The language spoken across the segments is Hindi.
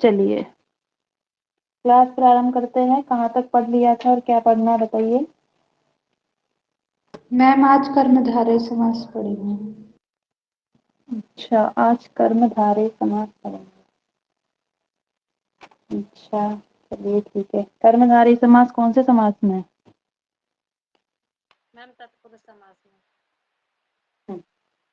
चलिए क्लास प्रारंभ करते हैं। कहाँ तक पढ़ लिया था और क्या पढ़ना है बताइए। मैम आज कर्मधारय समास पढ़ेंगे। अच्छा, आज कर्मधारय समास पढ़ेंगे। अच्छा चलिए ठीक है। कर्मधारय समास कौन से समास में है? मैम तत्पुरुष समास में।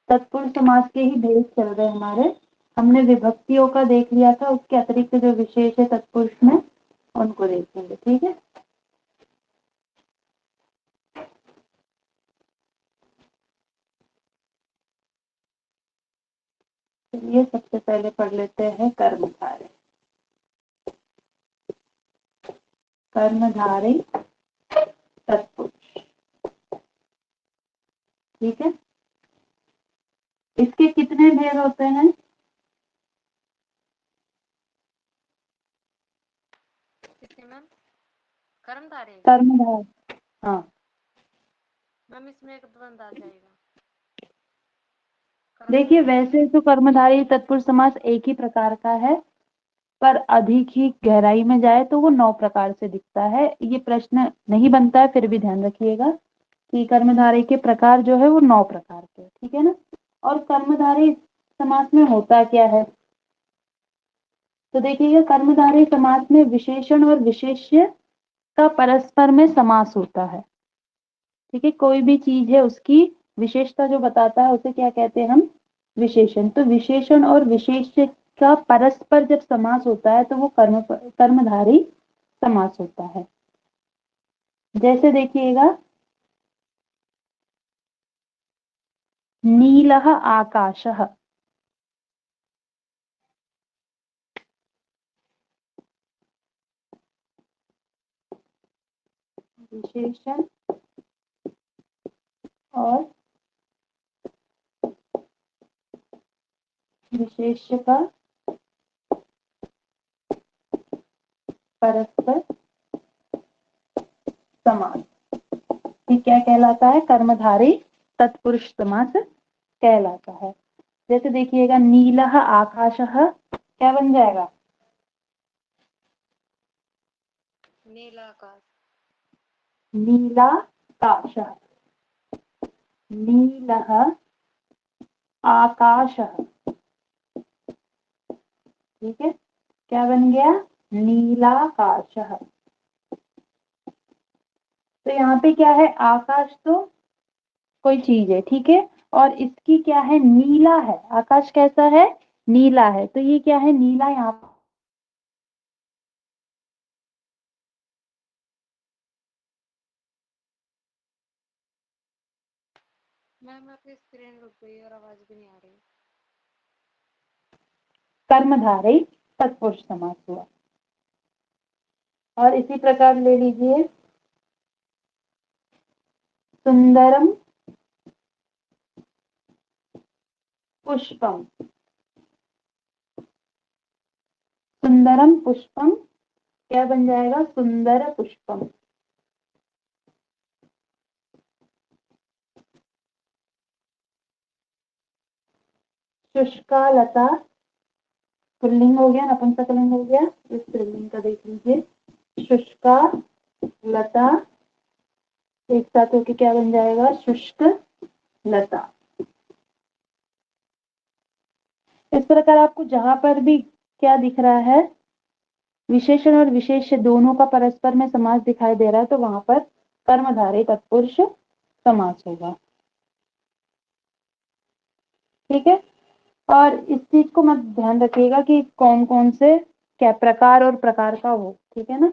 तत्पुरुष समास के ही भेद चल रहे हमारे। हमने विभक्तियों का देख लिया था, उसके अतिरिक्त जो विशेष है तत्पुरुष में उनको देखेंगे। ठीक है, चलिए सबसे पहले पढ़ लेते हैं कर्मधारय। कर्मधारय तत्पुरुष, ठीक है। इसके कितने भेद होते हैं? किसके मैम? कर्मधारय। कर्मधारय, हाँ मैम इसमें एक द्वंद्व आ जाएगा। देखिए, वैसे तो कर्मधारय तत्पुरुष समास एक ही प्रकार का है, पर अधिक ही गहराई में जाए तो वो 9 प्रकार से दिखता है। ये प्रश्न नहीं बनता है, फिर भी ध्यान रखिएगा कि कर्मधारय के प्रकार जो है वो 9 प्रकार के, ठीक है ना। और कर्मधारय समास में होता क्या है तो देखिएगा, कर्मधारय समास में विशेषण और विशेष्य का परस्पर में समास होता है। ठीक है, कोई भी चीज है उसकी विशेषता जो बताता है उसे क्या कहते हैं हम? विशेषण। तो विशेषण और विशेष्य का परस्पर जब समास होता है तो वो कर्मधारय समास होता है। जैसे देखिएगा, नीलः आकाशः, विशेषण और विशेष्य का परस्पर समास, ये क्या कहलाता है? कर्मधारय तत्पुरुष समास कहलाता है। जैसे देखिएगा, नीलः आकाशः क्या बन जाएगा? नीलाकाश। नीलाकाशः, नीलः आकाशः, ठीक है, क्या बन गया? नीलाकाशः। तो यहाँ पे क्या है? आकाश तो कोई चीज है, ठीक है, और इसकी क्या है? नीला है। आकाश कैसा है? नीला है। तो ये क्या है? नीला यहाँ मैम आपकी स्क्रीन रुक गई और आवाज भी नहीं आ रही। कर्मधारय तत्पुरुष समास हुआ। और इसी प्रकार ले लीजिए, सुंदरम पुष्पम। सुंदरम पुष्पम क्या बन जाएगा? सुंदर पुष्पम। शुष्का लता, पुल्लिंग हो गया, नपुंसकलिंग हो गया। इस स्त्रीलिंग का देख लीजिए, शुष्का लता एक साथ होके क्या बन जाएगा? शुष्क लता। इस प्रकार आपको जहां पर भी क्या दिख रहा है, विशेषण और विशेष्य दोनों का परस्पर में समास दिखाई दे रहा है, तो वहां पर कर्मधारय तत्पुरुष समास होगा। ठीक है, और इस चीज को मत ध्यान रखिएगा कि कौन कौन से क्या प्रकार और प्रकार का हो, ठीक है ना।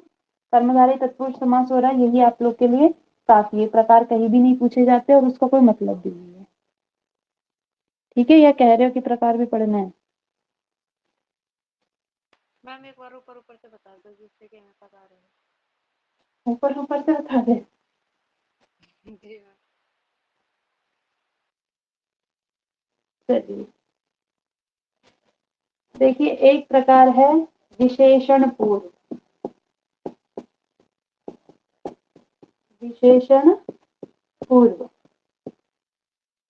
कर्मधारय तत्पुरुष समास हो रहा है, यही आप लोग के लिए काफी है। प्रकार कहीं भी नहीं पूछे जाते और उसका कोई मतलब भी नहीं है। ठीक है, या कह रहे हो कि प्रकार भी पढ़ना है? मैम एक बार ऊपर ऊपर से बता दो जिससे कि हमें पता रहे। ऊपर ऊपर से बता दे। जी मैम। चलिए देखिए, एक प्रकार है विशेषण पूर्व। विशेषण पूर्व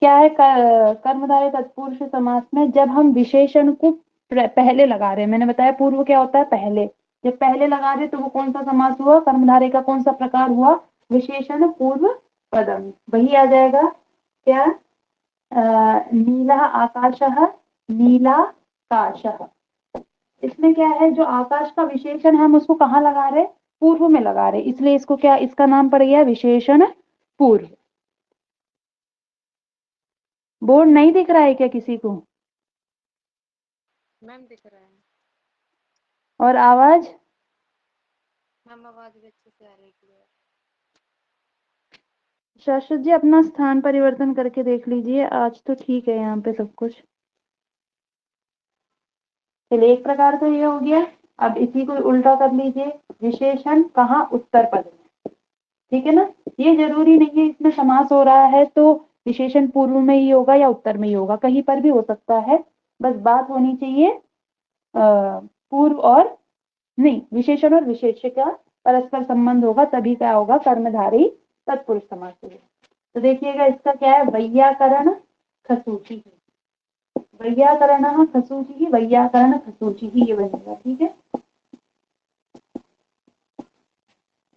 क्या है? कर्मधारय तत्पुरुष समास में जब हम विशेषण को पहले लगा रहे हैं, मैंने बताया पूर्व क्या होता है, पहले। जब पहले लगा रहे तो वो कौन सा समास हुआ, कर्मधारय का कौन सा प्रकार हुआ, विशेषण पूर्व पदम। वही आ जाएगा क्या, नीला आकाशः, नीलाकाशः। इसमें क्या है, जो आकाश का विशेषण है हम उसको कहाँ लगा रहे, पूर्व में लगा रहे, इसलिए इसको क्या, इसका नाम पड़ गया विशेषण पूर्व। बोर्ड नहीं दिख रहा है क्या किसी को? मैम दिख रहा है। और आवाज? मैम आवाज भी अच्छे से आ रही है क्लियर। शाश्वत जी अपना स्थान परिवर्तन करके देख लीजिए, आज तो ठीक है यहाँ पे सब कुछ। चलिए एक प्रकार तो ये हो गया। अब इसी को उल्टा कर लीजिए, विशेषण कहाँ, उत्तर पद में, ठीक है ना। ये जरूरी नहीं है इसमें समास हो रहा है तो विशेषण पूर्व में ही होगा या उत्तर में ही होगा, कहीं पर भी हो सकता है। बस बात होनी चाहिए पूर्व और, नहीं, विशेषण और विशेष्य का परस्पर संबंध होगा, तभी क्या होगा, कर्मधारय तत्पुरुष समास होगा। तो देखिएगा इसका क्या है, वैयाकरण खसूची, वैयाकरण खसूची, वैयाकरण खसूची, ये बनेगा, ठीक है।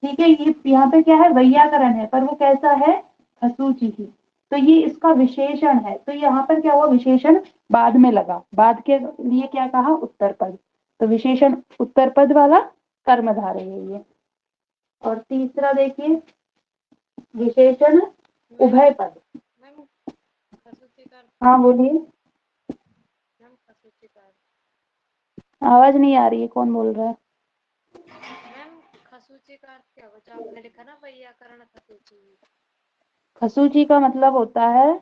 ठीक है, ये यहाँ पे क्या है, वैयाकरण है, पर वो कैसा है, खसूची ही। तो ये इसका विशेषण है, तो यहाँ पर क्या हुआ, विशेषण बाद में लगा, बाद के लिए क्या कहा, उत्तर पद। तो विशेषण उत्तर पद वाला कर्मधारय है ये। और तीसरा देखिए, विशेषण उभय पद। मैम खसूची का, हाँ बोलिए, मैम खसूची का, आवाज नहीं आ रही है, कौन बोल रहा है? मैम खसूची का अर्थ क्या हुआ, जो आपने लिखा ना वैयाकरण खसूची। खसूची का मतलब होता है,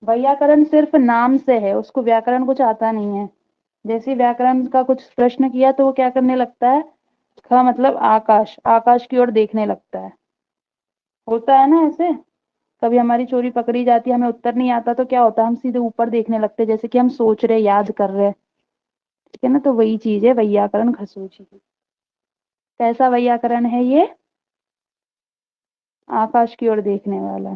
वैयाकरण सिर्फ नाम से है, उसको व्याकरण कुछ आता नहीं है। जैसे व्याकरण का कुछ प्रश्न किया तो वो क्या करने लगता है, ख मतलब आकाश, आकाश की ओर देखने लगता है, होता है ना ऐसे। कभी हमारी चोरी पकड़ी जाती है, हमें उत्तर नहीं आता तो क्या होता है, हम सीधे ऊपर देखने लगते हैं, जैसे कि हम सोच रहे, याद कर रहे हैं, ठीक है ना। तो वही चीज है वैयाकरण खसूची की। कैसा वैयाकरण है ये, आकाश की ओर देखने वाला।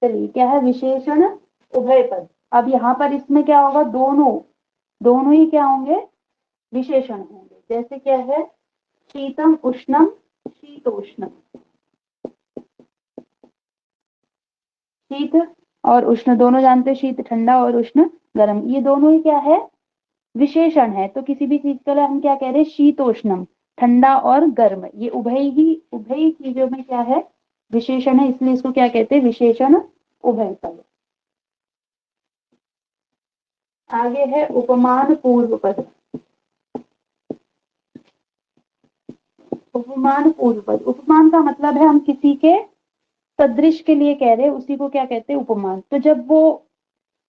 चलिए क्या है, विशेषण उभय पद। अब यहाँ पर इसमें क्या होगा, दोनों, दोनों ही क्या होंगे, विशेषण होंगे। जैसे क्या है, शीतम उष्णम, शीतोष्णम, शीत और उष्ण दोनों जानते हैं, शीत ठंडा और उष्ण गर्म, ये दोनों ही क्या है, विशेषण है। तो किसी भी चीज के लिए हम क्या कह रहे हैं, शीतोष्णम, ठंडा और गर्म, ये उभय चीजों में क्या है, विशेषण है, इसलिए इसको क्या कहते हैं, विशेषण उभय पद। आगे है उपमान पूर्व पद। उपमान पूर्व पद, उपमान का मतलब है हम किसी के सदृश के लिए कह रहे हैं, उसी को क्या कहते हैं, उपमान। तो जब वो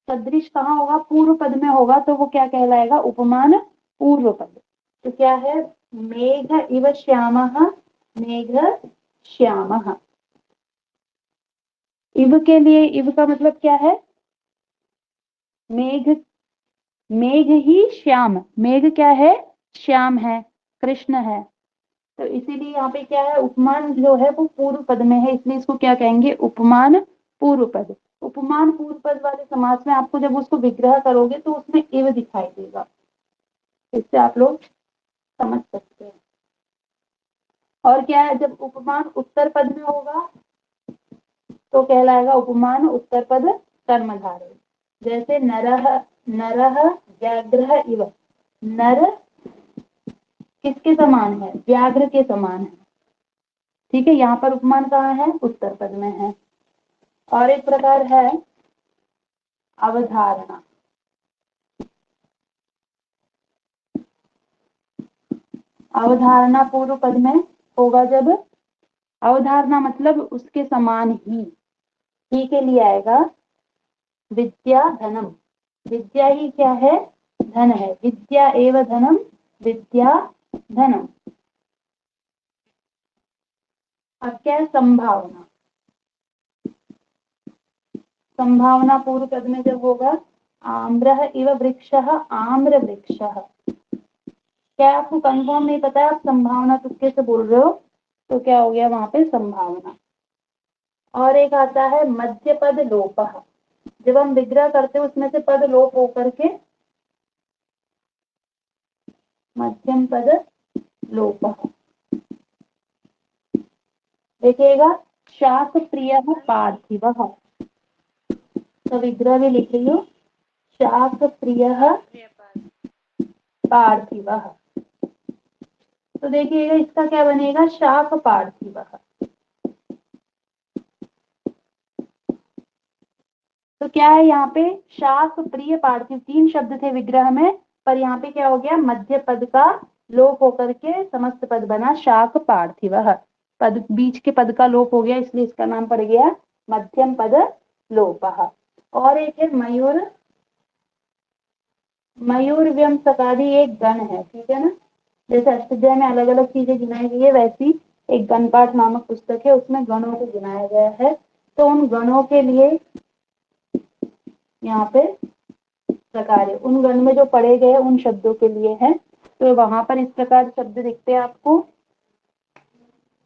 सदृश कहाँ होगा, पूर्व पद में होगा, तो वो क्या कहलाएगा, उपमान पूर्व पद। तो क्या है, मेघ इव श्यामः, मेघ श्यामः। इव के लिए, इव का मतलब क्या है, मेघ, मेघ ही श्याम, मेघ क्या है, श्याम है, कृष्ण है। तो इसीलिए यहाँ पे क्या है, उपमान जो है वो पूर्व पद में है, इसलिए इसको क्या कहेंगे, उपमान पूर्व पद। उपमान पूर्व पद वाले समास में आपको जब उसको विग्रह करोगे तो उसमें इव दिखाई देगा, इससे आप लोग समझ सकते हैं। और क्या है, जब उपमान उत्तर पद में होगा तो कहलाएगा उपमान उत्तर पद कर्मधारय। जैसे नरः, नरः व्याघ्र इव, नर किसके समान है, व्याघ्र के समान है, ठीक है। यहाँ पर उपमान कहाँ है, उत्तर पद में है। और एक प्रकार है अवधारणा। अवधारणा पूर्व पद में होगा, जब अवधारणा मतलब उसके समान ही के लिए आएगा, विद्या धनम, विद्या ही क्या है, धन है, विद्या एव धनम, विद्या धनम। अब क्या है, संभावना। संभावना पूर्व पद में जब होगा, आम्रः इव वृक्षः, आम्र वृक्षः। क्या आपको कंफर्म नहीं पता है, आप संभावना तुक्के से बोल रहे हो, तो क्या हो गया वहां पे, संभावना। और एक आता है मध्य पद लोपः। जब हम विग्रह करते हैं उसमें से पद लोप होकर के मध्यम पद लोपः। देखिएगा, शाक प्रिय पार्थिव, तो विग्रह भी लिख रही हूँ, शाक प्रिय प्रिय पाद पार्थिव। तो देखिएगा इसका क्या बनेगा, शाक पार्थिव। तो क्या है यहाँ पे, शाक प्रिय पार्थिव, 3 शब्द थे विग्रह में, पर यहाँ पे क्या हो गया, मध्य पद का लोप होकर के समस्त पद बना शाक पार्थिव। पद, बीच के पद का लोप हो गया, इसलिए इसका नाम पड़ गया मध्यम पद लोपः। और एक है मयूर, मयूर व्यम सकादि एक गण है, ठीक है ना। जैसे अष्टध्याय में अलग अलग चीजें गिनाई गई है, वैसी एक गण पाठ नामक पुस्तक है, उसमें गणों को गिनाया गया है। तो उन गणों के लिए यहाँ पे प्रकार है, उन गण में जो पढ़े गए उन शब्दों के लिए है। तो वहां पर इस प्रकार शब्द दिखते हैं आपको,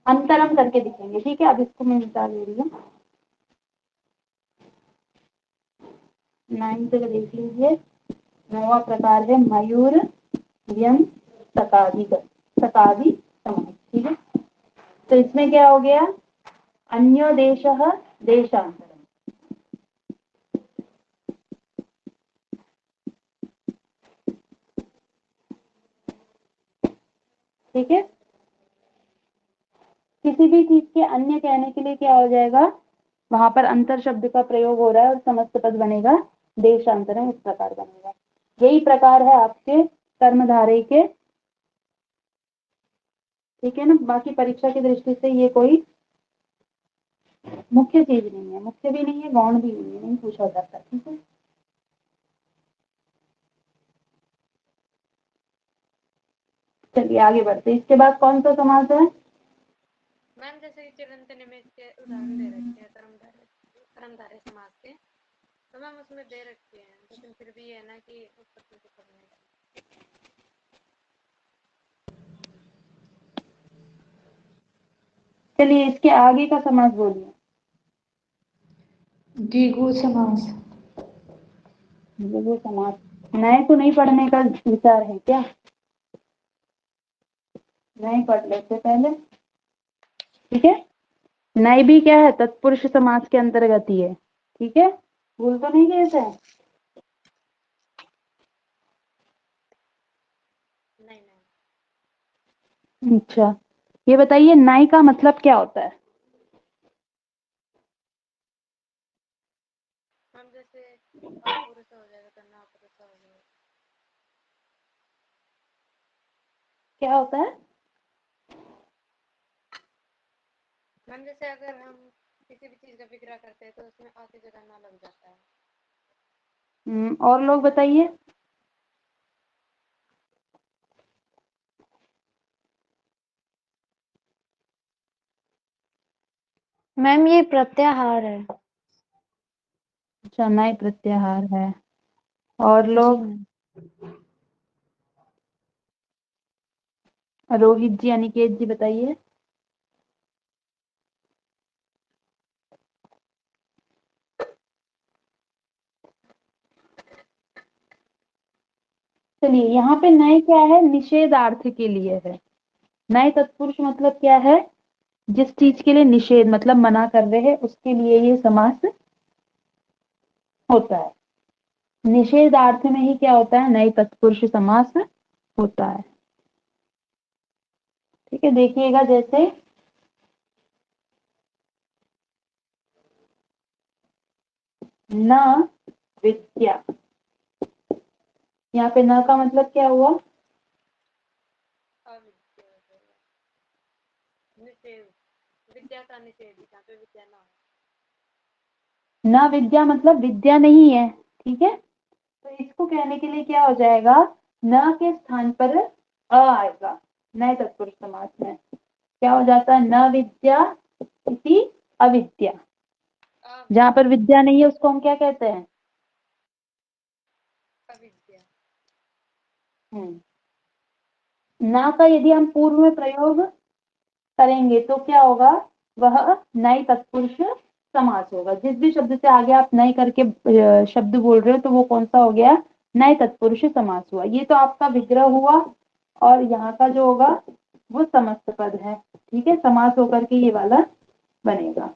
अंतरम करके दिखेंगे, ठीक है। अब इसको मैं मिटा ले रही हूँ, 9 तक देख लीजिए। 9वां प्रकार है मयूर व्यम सकादि, सकादि समास, ठीक है। तो इसमें क्या हो गया, अन्यो देशः देशांतरम, ठीक है। किसी भी चीज के अन्य कहने के लिए क्या हो जाएगा, वहां पर अंतर शब्द का प्रयोग हो रहा है और समस्त पद बनेगा देशांतरम, इस प्रकार बनेगा। यही प्रकार है आपके कर्मधारय के, ठीक है ना। बाकी परीक्षा की दृष्टि से ये कोई मुख्य चीज नहीं है, मुख्य भी नहीं है, गौण भी नहीं है, नहीं पूछा जाता, ठीक है। चलिए आगे बढ़ते, इसके बाद कौन सा समास है। मैम जैसे कि चिरंत निमित्त के उदाहरण दे रखे हैं कर्मधारय समास के, तो मैम उसमें दे रखे हैं, लेकिन फिर भी है ना कि उत्पत्ति से करने की। चलिए इसके आगे का समास बोलिए। द्विगु समास। द्विगु समास, नए को नहीं पढ़ने का विचार है क्या, नए पढ़ लेते पहले, ठीक है। नए भी क्या है, तत्पुरुष समास के अंतर्गत ही है, ठीक है। भूल तो नहीं गए थे। नहीं नहीं अच्छा, ये बताइए नाई का मतलब क्या होता है। मैम जैसे अपुरुष हो जाएगा तो ना पुरुष हो जाएगा। क्या होता है, मैम जैसे अगर हम किसी भी चीज का विग्रह करते हैं तो उसमें आती जगह ना लग जाता है। और लोग बताइए। मैम ये प्रत्याहार है। अच्छा, नए प्रत्याहार है। और जी लोग, मैम। रोहित जी, अनिकेत जी बताइए। चलिए यहाँ पे नए क्या है, निषेधार्थ के लिए है। नए तत्पुरुष मतलब क्या है, जिस चीज के लिए निषेध मतलब मना कर रहे हैं उसके लिए ये समास होता है। निषेधार्थ में ही क्या होता है, नए तत्पुरुष समास होता है, ठीक है। देखिएगा जैसे न विद्या, यहाँ पे न का मतलब क्या हुआ, अविद्या हो जाएगा, निषेध, विद्या का निषेध, जहाँ पे विद्या ना हो। न विद्या मतलब विद्या नहीं है, ठीक है। तो इसको कहने के लिए क्या हो जाएगा, न के स्थान पर अ आएगा, नए तत्पुरुष समास में क्या हो जाता है, न विद्या इति अविद्या। जहां पर विद्या नहीं है उसको हम क्या कहते हैं, अविद्या। ना का यदि हम पूर्व में प्रयोग करेंगे तो क्या होगा, वह नए तत्पुरुष समास होगा। जिस भी शब्द से आगे आप नए करके शब्द बोल रहे हो तो वो कौन सा हो गया, नए तत्पुरुष समास हुआ। ये तो आपका विग्रह हुआ और यहाँ का जो होगा वो समस्त पद है, ठीक है, समास होकर के ये वाला बनेगा।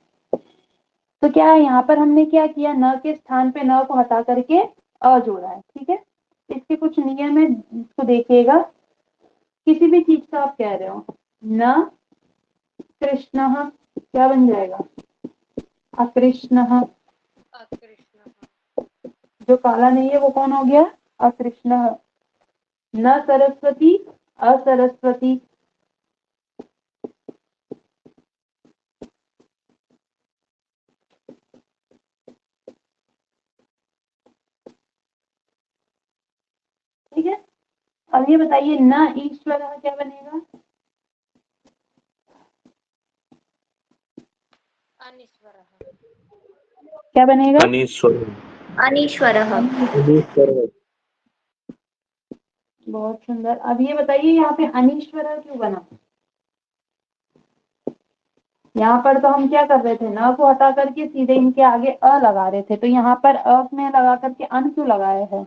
तो क्या है यहाँ पर हमने क्या किया, न के स्थान पे न को हटा करके अ जोड़ा है, ठीक है। इसके कुछ नियम है, इसको देखिएगा। किसी भी चीज का आप कह रहे हो, न कृष्ण क्या बन जाएगा, अकृष्ण। अकृष्ण। जो काला नहीं है वो कौन हो गया, अकृष्ण। न सरस्वती असरस्वती, ठीक है। अब ये बताइए न ईश्वर क्या बनेगा, अनीश्वरः। क्या बनेगा, अनीश्वर। अनीश्वरः। अनीश्वर। बहुत सुंदर। अब ये बताइए यहाँ पे अनीश्वर क्यों बना। यहाँ पर तो हम क्या कर रहे थे, न को हटा करके सीधे इनके आगे अ लगा रहे थे, तो यहाँ पर अ में लगा करके अन क्यों लगाया है।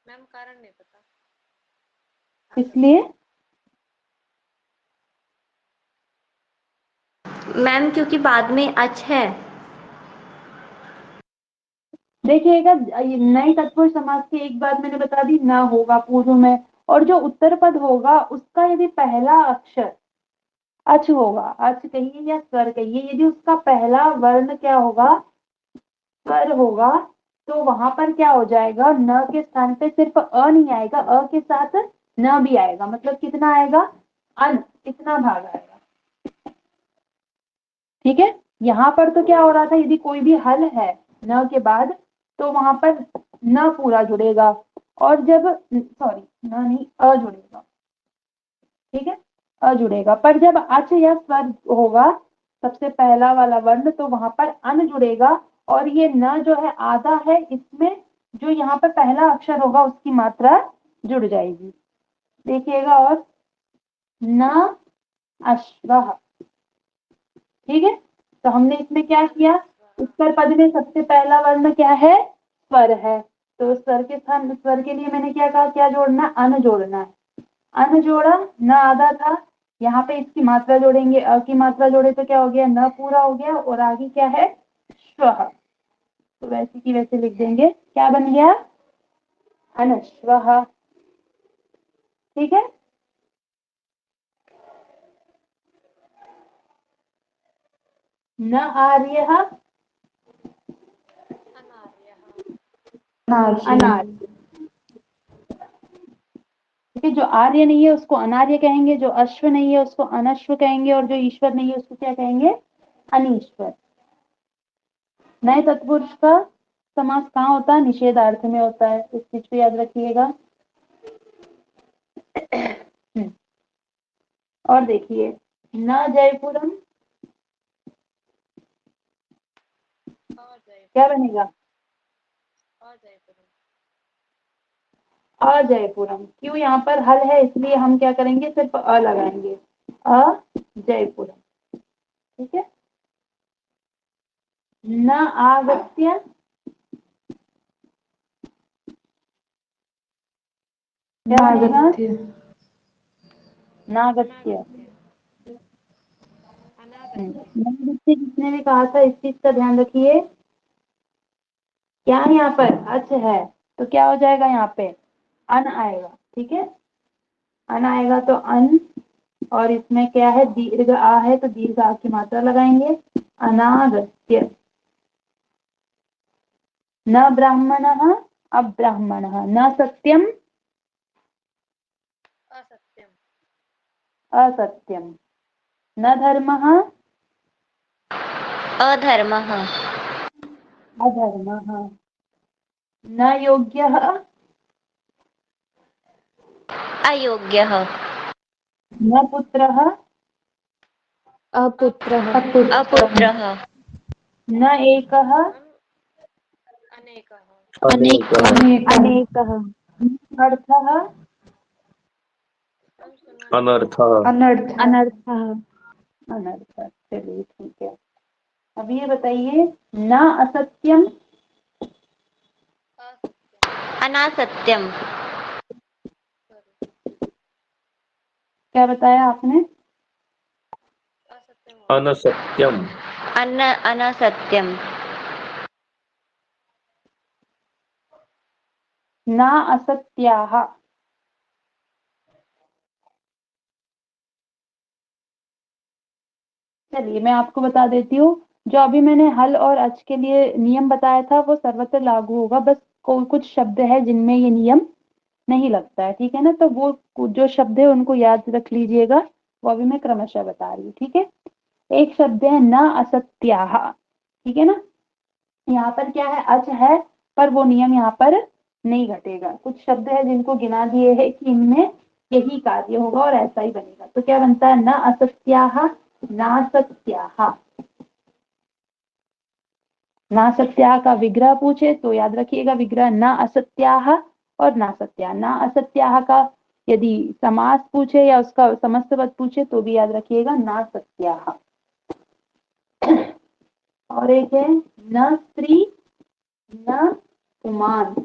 मैम कारण नहीं पता। इसलिए मैम क्योंकि बाद में अच है। देखिएगा, नई तत्पुरुष समास की एक बात मैंने बता दी, न होगा पूर्व में, और जो उत्तर पद होगा उसका यदि पहला अक्षर अच होगा, अच कहिए या स्वर कहिए, यदि उसका पहला वर्ण क्या होगा, स्वर होगा, तो वहां पर क्या हो जाएगा, न के स्थान पे सिर्फ अ नहीं आएगा, अ के साथ न भी आएगा, मतलब कितना आएगा, अन, इतना भाग आएगा, ठीक है। यहाँ पर तो क्या हो रहा था, यदि कोई भी हल है न के बाद तो वहां पर न पूरा जुड़ेगा, और जब सॉरी न नहीं अ जुड़ेगा, ठीक है, अ जुड़ेगा, पर जब अच या स्वर होगा सबसे पहला वाला वर्ण तो वहां पर अन जुड़ेगा, और ये न जो है आधा है, इसमें जो यहाँ पर पहला अक्षर होगा उसकी मात्रा जुड़ जाएगी। देखिएगा, और न अश्वः, ठीक है। तो हमने इसमें क्या किया, उत्तर पद में सबसे पहला वर्ण क्या है, स्वर है, तो स्वर के स्थान, स्वर के लिए मैंने क्या कहा, क्या जोड़ना, अन जोड़ना है, अन जोड़ा, न आधा था, यहाँ पे इसकी मात्रा जोड़ेंगे, अ की मात्रा जोड़े तो क्या हो गया, न पूरा हो गया, और आगे क्या है, श्वः, तो वैसे की वैसे लिख देंगे, क्या बन गया, अनश्वः, ठीक है। न आर्यः अनार्यः। अनार्य, ठीक है, जो आर्य नहीं है उसको अनार्य कहेंगे, जो अश्व नहीं है उसको अनश्व कहेंगे, और जो ईश्वर नहीं है उसको क्या कहेंगे, अनीश्वर। नए तत्पुरुष का समास कहाँ होता है, निषेधार्थ में होता है, इस चीज को याद रखिएगा। और देखिए, न जयपुरम क्या बनेगा, अजयपुरम। अजयपुरम, क्यों, यहाँ पर हल है इसलिए हम क्या करेंगे, सिर्फ अ लगाएंगे, अजयपुरम, ठीक है। न आगत्य क्या बनेगा, नागत्य। नागत्य। अनागत्य। नागत्य जिसने भी कहा था, इस चीज का ध्यान रखिए, क्या यहाँ पर अच है तो क्या हो जाएगा, यहाँ पे अन आएगा, ठीक है, अन आएगा तो अन, और इसमें क्या है, दीर्घ आ है तो दीर्घ आ की मात्रा लगाएंगे, अनागत्य। न ब्राह्मणः अब्राह्मणः, न सत्यम असत्यम। असत्यम, न धर्मः अधर्मः। अधर्मः, न योग्यः अयोग्यः। न पुत्रः अपुत्रः। अपुत्रः। न एकः अनेकः। अनेकः। अनेकः। न अर्थः हम सुना नहीं। अनर्थः। अनर्थः। अनर्थः। अनर्थ। चलिए ठीक है। अब ये बताइए, ना असत्यम, असत्यम। अनासत्यम, सॉरी, क्या बताया आपने? असत्यम होगा। अनसत्यम, अनासत्यम, ना असत्याः। चलिए मैं आपको बता देती हूँ, जो अभी मैंने हल और अच के लिए नियम बताया था वो सर्वत्र लागू होगा, बस कोई कुछ शब्द है जिनमें ये नियम नहीं लगता है, ठीक है ना। तो वो जो शब्द है उनको याद रख लीजिएगा, वो अभी मैं क्रमशः बता रही हूँ, ठीक है। एक शब्द है न असत्याः, ठीक है ना। यहाँ पर क्या है, अच है, पर वो नियम यहाँ पर नहीं घटेगा। कुछ शब्द है जिनको गिना दिए है कि इनमें यही कार्य होगा और ऐसा ही बनेगा। तो क्या बनता है, न असत्याः, नासत्याः। नासत्याः का विग्रह पूछे तो याद रखिएगा विग्रह न असत्याः और नासत्याः। न असत्याः का यदि समास पूछे या उसका समस्त पद पूछे तो भी याद रखिएगा नासत्याः। और एक है न स्त्री न पुमान,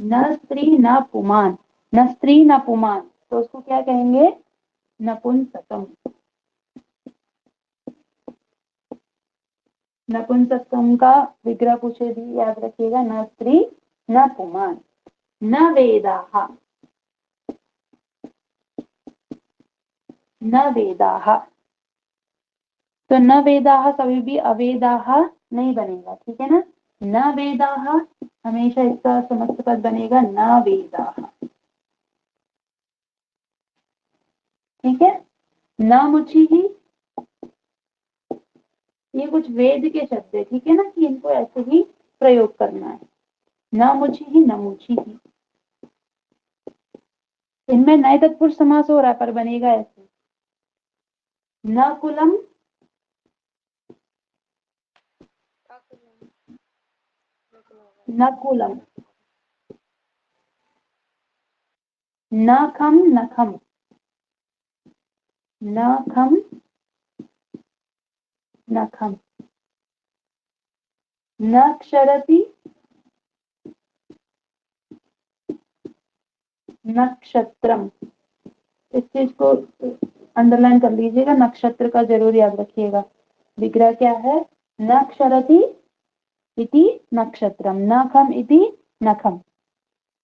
न स्त्री न पुमान, न स्त्री न पुमान, तो उसको क्या कहेंगे, नपुंसकम। नपुंसकम का विग्रह पूछे भी याद रखिएगा न स्त्री न पुमान। न वेदाः, न वेदाः, तो न वेदाः कभी भी अवेदाः नहीं बनेगा, ठीक है ना। न वेदाः हमेशा इसका समस्त पद बनेगा न वेदाः, ठीक है। न मुचि ही, ये कुछ वेद के शब्द है, ठीक है ना, कि इनको ऐसे ही प्रयोग करना है। न मुचि ही, न मुचि ही, इनमें नए तत्पुरुष समास हो रहा है पर बनेगा ऐसे। न कुलम, अकुलम, बिल्कुल होगा। न कुलम, न खम, न खम, न खम, न खम, न क्षरति, नक्षत्रम। इस चीज को अंडरलाइन कर लीजिएगा, नक्षत्र का जरूर याद रखिएगा। विग्रह क्या है, न क्षरति इति नक्षत्रम, न खम इति नखम।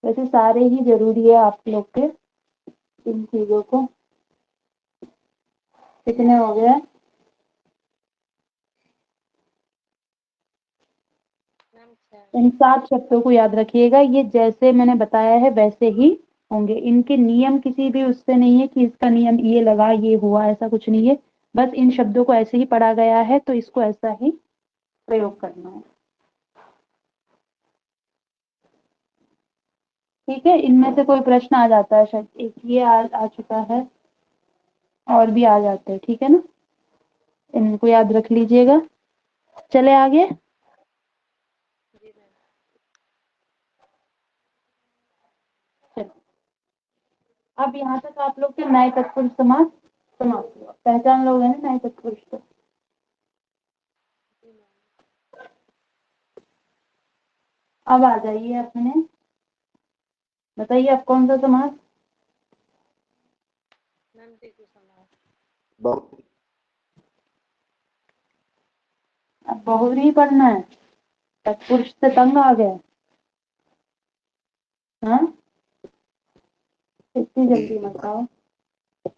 वैसे सारे ही जरूरी है आप लोग के इन चीजों को। कितने हो गए, मैम 6। इन 7 शब्दों को याद रखिएगा। ये जैसे मैंने बताया है वैसे ही होंगे, इनके नियम किसी भी उससे नहीं है कि इसका नियम ये लगा ये हुआ, ऐसा कुछ नहीं है। बस इन शब्दों को ऐसे ही पढ़ा गया है तो इसको ऐसा ही प्रयोग करना है, ठीक है। इनमें से कोई प्रश्न आ जाता है, शायद एक ये आ चुका है और भी आ जाते हैं, ठीक है ना। इनको याद रख लीजिएगा। चले आगे। जी मैम। चलो, अब यहाँ तक आप लोग के नए तत्पुरुष समास समाप्त हुआ। पहचान लोग है ना नए तत्पुरुष को। जी मैम। अब आ जाइए अपने, बताइए अब कौन सा समास। मैम देखो समाज। बहु, अब बहुरी पढ़ना है, तत्पुरुष से तंग आ गए, हाँ इतनी जल्दी मत आओ, तो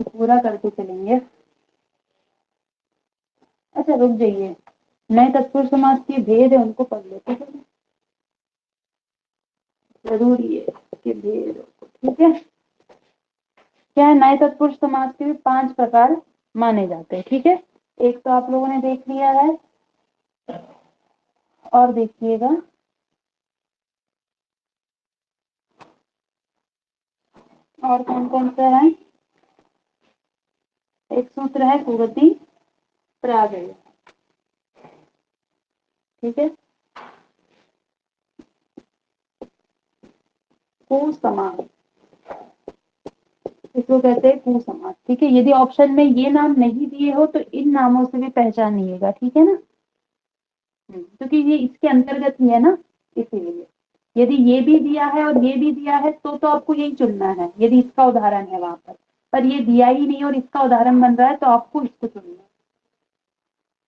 पूरा करके चलेंगे। अच्छा रुक जाइए, नए तत्पुरुष समास के भेद है उनको पढ़ लेते हैं, जरूरी है कि भेद हो, ठीक है। क्या है, नए तत्पुरुष समास के भी 5 प्रकार माने जाते हैं, ठीक है। एक तो आप लोगों ने देख लिया है, और देखिएगा और कौन कौन सा है। एक सूत्र है कुवति प्रागय, ठीक है। कुसमास, इसको कहते हैं कुसमास। ठीक है, यदि ऑप्शन में ये नाम नहीं दिए हो तो इन नामों से भी पहचानिएगा, ठीक है ना। क्योंकि ये इसके अंतर्गत ही है ना, इसीलिए यदि ये भी दिया है और ये भी दिया है तो आपको यही चुनना है, यदि इसका उदाहरण है वहां पर ये दिया ही नहीं और इसका उदाहरण बन रहा है तो आपको इसको चुनना है।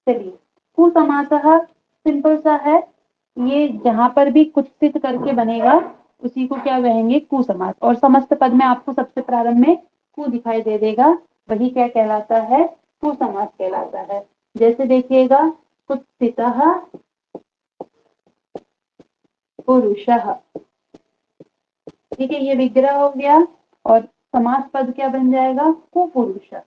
चलिए, कुसमासः सिंपल सा है, ये जहां पर भी कुत्सित करके बनेगा उसी को क्या कहेंगे, कुसमास। और समस्त पद में आपको सबसे प्रारंभ में कु दिखाई दे देगा, वही क्या कहलाता है, कुसमास कहलाता है। जैसे देखिएगा, कुत्सितः पुरुषः, ठीक है, ये विग्रह हो गया और समास पद क्या बन जाएगा, कुपुरुषः।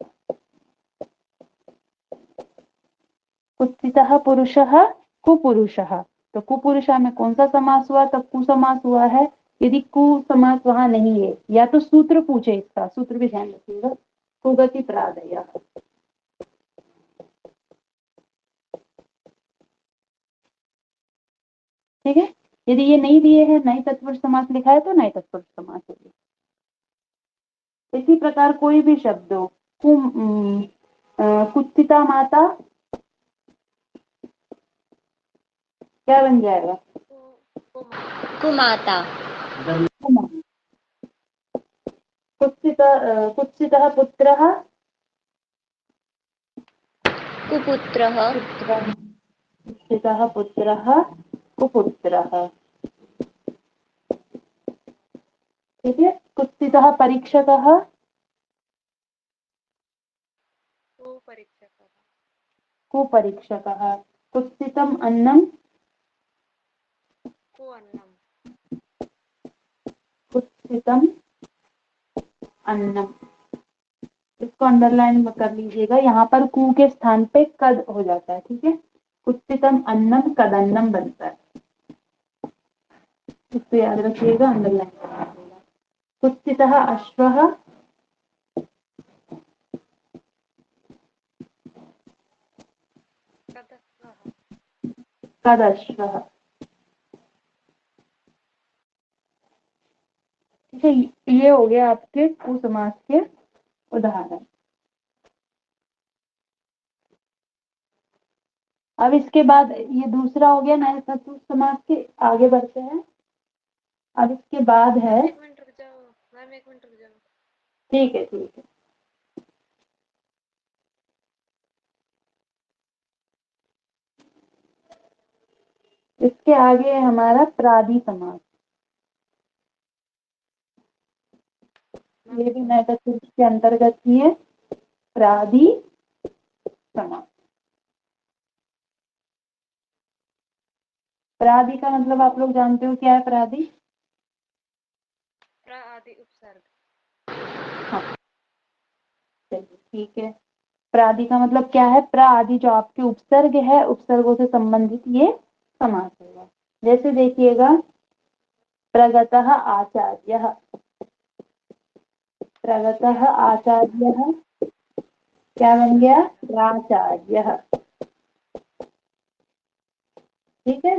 कुत्सितः पुरुषः कुपुरुषः, तो कुपुरुषः में कौन सा समास हुआ, तब कुसमास हुआ है। यदि कुसमास वहां नहीं है या तो सूत्र पूछे, इसका सूत्र भी ध्यान रखिएगा, कुगति प्रादय। ठीक है, यदि ये नहीं दिए हैं, नए तत्पुरुष समास लिखा है तो नए तत्पुरुष समास होगी। इसी प्रकार कोई भी शब्द हो, कुत्सिता माता क्या बन जाएगा, कुमाता। कुत्सितः पुत्रः कुपुत्रः। कुत्सितः पुत्रः कुपुत्रः। ठीक है, कुत्सितः परीक्षकः कुपरीक्षकः। कुपरीक्षकः। कुत्सितम् अन्नम कुअन्नम। कुत्सितम अन्नम, इसको अंडरलाइन कर लीजिएगा, यहाँ पर कु के स्थान पे कद हो जाता है। ठीक है, कुत्सितम अन्नम कदन्नम बनता है, इसको याद रखिएगा, अंडरलाइन कर लीजिएगा। कुत्सितः अश्वः कदस्वः। कदश्वः। ठीक है, ये हो गया आपके कुसमास के उदाहरण। अब इसके बाद ये दूसरा हो गया नए तत्पुरुष समास के, आगे बढ़ते हैं। अब इसके बाद है, एक मिनट रुक जाओ मैम, एक मिनट रुक जाओ। ठीक है ठीक है, इसके आगे है हमारा प्रादि समास। ये भी नए तत्पुरुष के अंतर्गत ही है, प्रादि समास। प्रादि का मतलब आप लोग जानते हो क्या है, प्रादि, प्र आदि उपसर्ग। हाँ चलिए ठीक है। प्रादि का मतलब क्या है, प्र आदि जो आपके उपसर्ग है, उपसर्गों से संबंधित ये समास होगा। जैसे देखिएगा, प्रगतः आचार्यः, प्रगतः आचार्यः क्या बन गया, प्राचार्यः। ठीक है,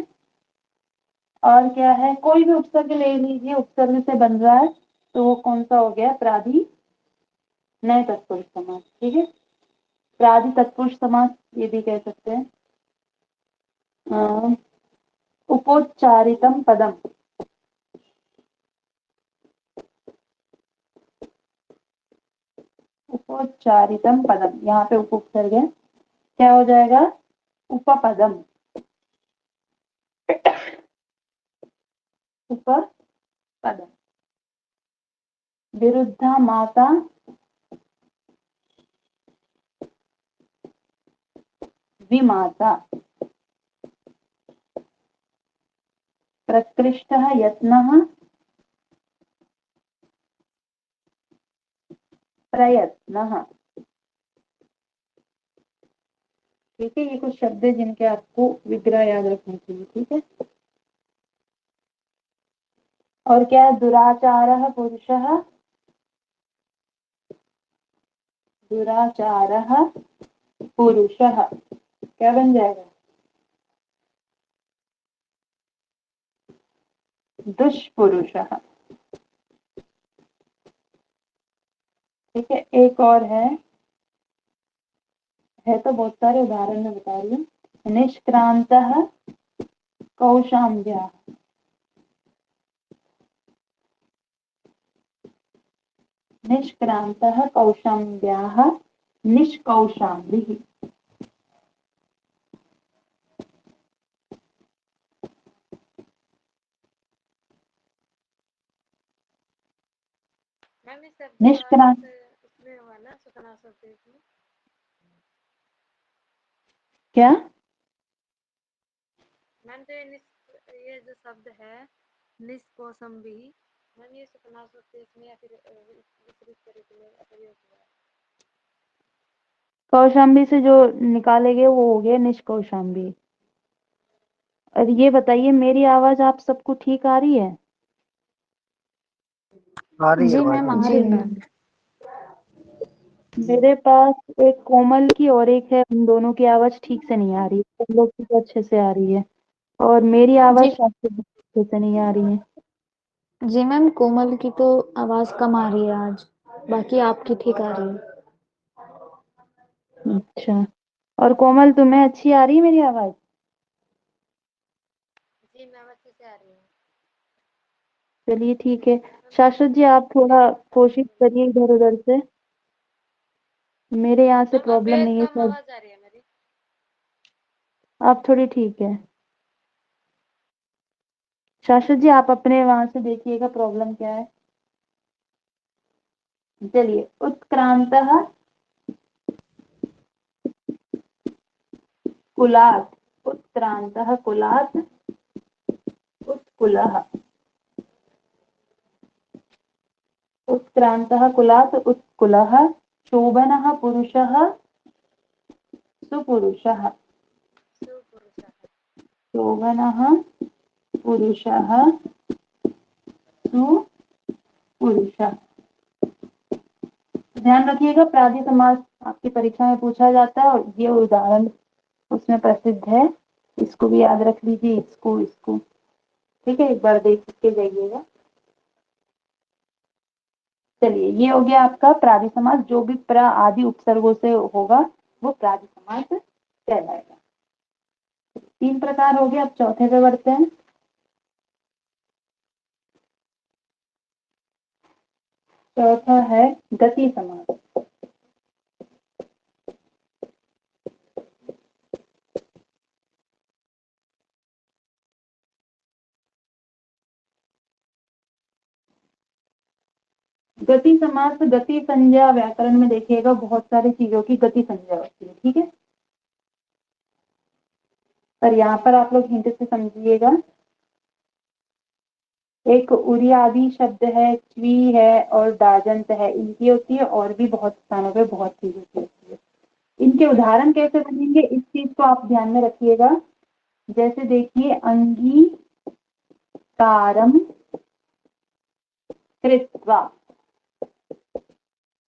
और क्या है, कोई भी उपसर्ग ले लीजिए, उपसर्ग से बन रहा है तो वो कौन सा हो गया, प्रादि नए तत्पुरुष समास। ठीक है, प्रादि तत्पुरुष समास ये भी कह सकते हैं। उपोच्चारितम पदम, उपोच्चारितम पदम, यहाँ पे उपसर्ग है, क्या हो जाएगा, उपपदम, उपपदम। विरुद्धा माता विमाता, प्रकृष्टः यत्नः प्रयत्नः। ठीक है, ये कुछ शब्द है जिनके आपको विग्रह याद रखने चाहिए। ठीक है, और क्या है, दुराचारः पुरुषः, दुराचारः पुरुषः क्या बन जाएगा, दुष्पुरुषः। एक और है तो बहुत सारे उदाहरण में बता रही हूँ। निष्क्रांतः कौशाम्ब्याः, निष्क्रांतः कौशाम्ब्याः निष्कौशाम्बिः। मैम इस शब्द निष्क्रांत उसमें हुआ ना सुखना शब्द में। क्या? मैम तो ये जो शब्द है निष्कौशंबी, मैम ये सुखना शब्द में या फिर विपरीत तरीके में प्रयोग हुआ है। कौशाम्बी से जो निकाले गए वो हो गए निष्कौशाम्बी। और ये बताइए, मेरी आवाज आप सबको ठीक आ रही है? आ रही है जी मैम, भाई। आ रही है। मेरे पास एक कोमल की और एक है, उन दोनों की आवाज ठीक से नहीं आ रही है। तुम लोग की तो अच्छे से आ रही है और मेरी आवाज जी शायद से अच्छे से नहीं आ रही है। जी मैम, कोमल की तो आवाज कम आ रही है आज, बाकी आपकी ठीक आ रही है। अच्छा, और कोमल तुम्हें अच्छी आ रही है मेरी आवाज? जी मैम अच्छे से आ रही है। चलिए ठीक है। शाश्वत जी आप थोड़ा कोशिश करिए इधर उधर से, मेरे यहाँ से मैम अब प्रॉब्लम नहीं है एकदम सर। आवाज आ रही है मेरी। आप थोड़ी ठीक है। शाश्वत जी आप अपने वहां से देखिएगा प्रॉब्लम क्या है। चलिए, उत्क्रांतः कुलात्, उत्क्रांतः कुलात् उत्कुलः, उत्क्रांतः कुलात् उत्कुलः, शोभनः पुरुषः सुपुरुषः, सुपुरुषः। शोभनः पुरुषः सुपुरुषः। ध्यान रखिएगा, प्रादि समास आपकी परीक्षा में पूछा जाता है और ये उदाहरण उसमें प्रसिद्ध है। इसको भी याद रख लीजिए, इसको ठीक है, एक बार देख के जाइएगा। चलिए, ये हो गया आपका प्रादि समास। जो भी प्र आदि उपसर्गों से होगा वो प्रादि समास कहलाएगा। 3 प्रकार हो गए। अब चौथे पे बढ़ते हैं। चौथा है गति समास। गति समास, गति संज्ञा व्याकरण में देखिएगा बहुत सारी चीजों की गति संज्ञा होती है, ठीक है। पर यहाँ पर आप लोग हिंट से समझिएगा। एक उरी आदि शब्द है, च्वी है और दाजंत है, इनकी होती है। और भी बहुत स्थानों पे बहुत चीजों की होती है। इनके उदाहरण कैसे बनेंगे इस चीज को आप ध्यान में रखिएगा। जैसे देखिए, अंगीकारम कृत्वा,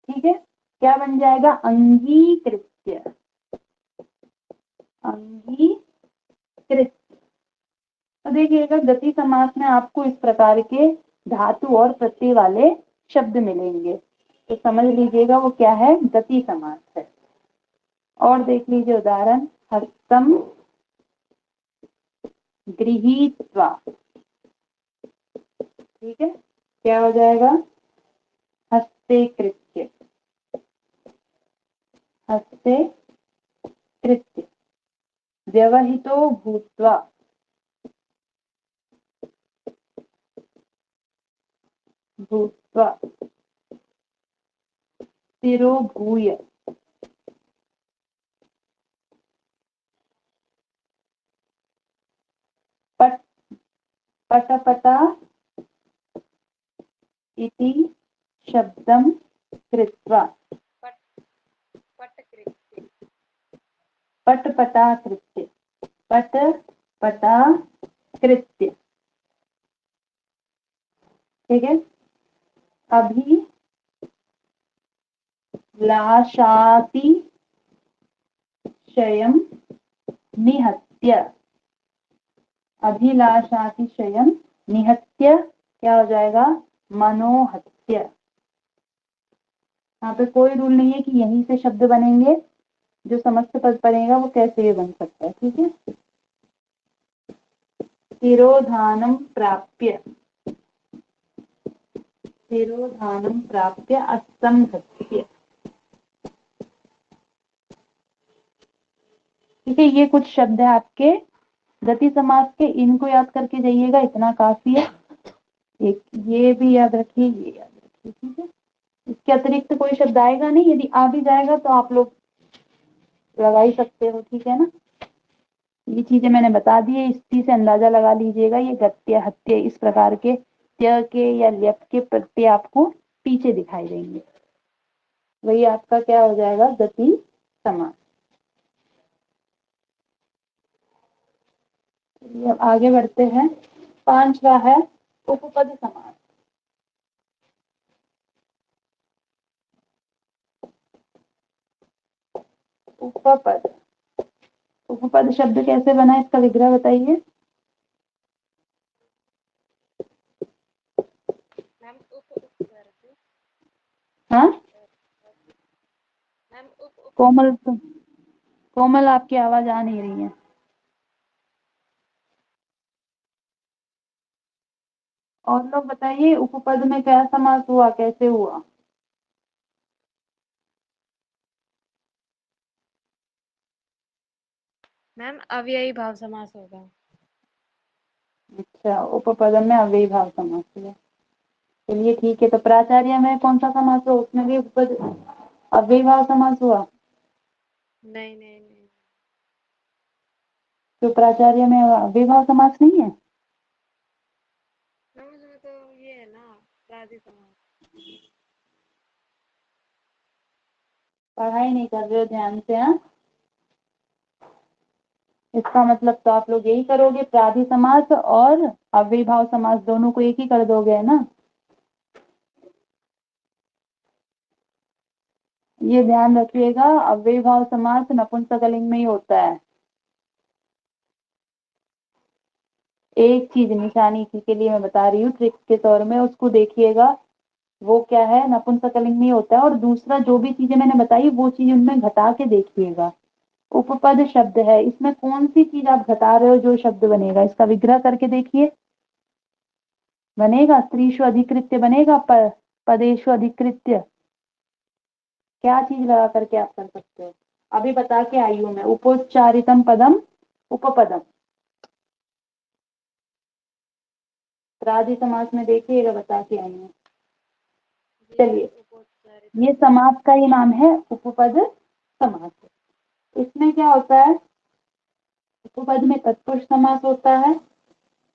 ठीक है, क्या बन जाएगा? अंगीकृत्य, अंगीकृत। तो देखिएगा, गति समास में आपको इस प्रकार के धातु और प्रत्यय वाले शब्द मिलेंगे, तो समझ लीजिएगा वो क्या है, गति समास है। और देख लीजिए उदाहरण, हस्तम गृहीत्वा, ठीक है, क्या हो जाएगा? हस्ते कृत्य, हस्ते कृत्य। व्यवहितो भूत्वा, भूत्वा। स्थिरो भूय, पट पटपटा इति शब्दं कृत्वा, पट पटकृत्य। पटपटा कृत्य, पटपटा कृत्य, ठीक है। अभिलाषाति शयं निहत्य, अभिलाषातिशयं निहत्य क्या हो जाएगा? मनोहत्य, यहाँ पे कोई रूल नहीं है कि यहीं से शब्द बनेंगे, जो समस्त पद पड़ेगा वो कैसे भी बन सकता है। ठीक है, तिरोधानम प्राप्य, तिरोधानम प्राप्य असंगत्य। ठीक है, ये कुछ शब्द है आपके गति समास के, इनको याद करके जाइएगा, इतना काफी है। एक ये भी याद रखिए, ये याद रखिए। ठीक है, इसके अतिरिक्त कोई शब्द आएगा नहीं, यदि आ भी जाएगा तो आप लोग लगा ही सकते हो। ठीक है ना, ये चीजें मैंने बता दी है, इस चीज से अंदाजा लगा लीजिएगा। ये गत्य हत्य इस प्रकार के त्य के या ल्यप के प्रत्यय आपको पीछे दिखाई देंगे, वही आपका क्या हो जाएगा, गति समास। अब आगे बढ़ते हैं। 5वां है उपपद समास। उपपद, उपपद शब्द कैसे बना, इसका विग्रह बताइए। मैम उपसर्ग, हाँ, मैम कोमल, कोमल आपकी आवाज आ नहीं रही है। और लोग बताइए, उपपद में क्या समास हुआ, कैसे हुआ। मैम अव्ययी भाव समास होगा। अच्छा, उपपद में अव्ययी भाव समास हुआ, चलिए ठीक है। तो प्राचार्य में कौन सा समास हुआ, उसमें भी उपपद अव्ययी भाव समास हुआ। नहीं नहीं नहीं तो प्राचार्य में अव्ययी भाव समास नहीं है। मैम, उसमें तो ये है ना प्रादि समास। पढ़ाई नहीं कर रहे हो ध्यान से। हाँ, इसका मतलब तो आप लोग यही करोगे, प्रादि समास और अव्ययी भाव समास दोनों को एक ही कर दोगे, है ना। ये ध्यान रखिएगा, अव्ययी भाव समास नपुंसकलिंग में ही होता है। एक चीज निशानी के लिए मैं बता रही हूँ, ट्रिक के तौर में, उसको देखिएगा। वो क्या है, नपुंसकलिंग में ही होता है। और दूसरा, जो भी चीजें मैंने बताई वो चीज उनमें घटा के देखिएगा। उपपद शब्द है, इसमें कौन सी चीज आप घटा रहे हो, जो शब्द बनेगा, इसका विग्रह करके देखिए। बनेगा स्त्रीषु अधिकृत्य, बनेगा पदेषु अधिकृत्य। क्या चीज लगा करके आप कर सकते हो, अभी बता के आई हूं मैं। उपोच्चारितम पदम उपपदम। प्रादि समास में देखिएगा, बता के आई हूँ। चलिए, ये समास का ही नाम है उपपद समास। इसमें क्या होता है, उपपद में तत्पुरुष समास होता है।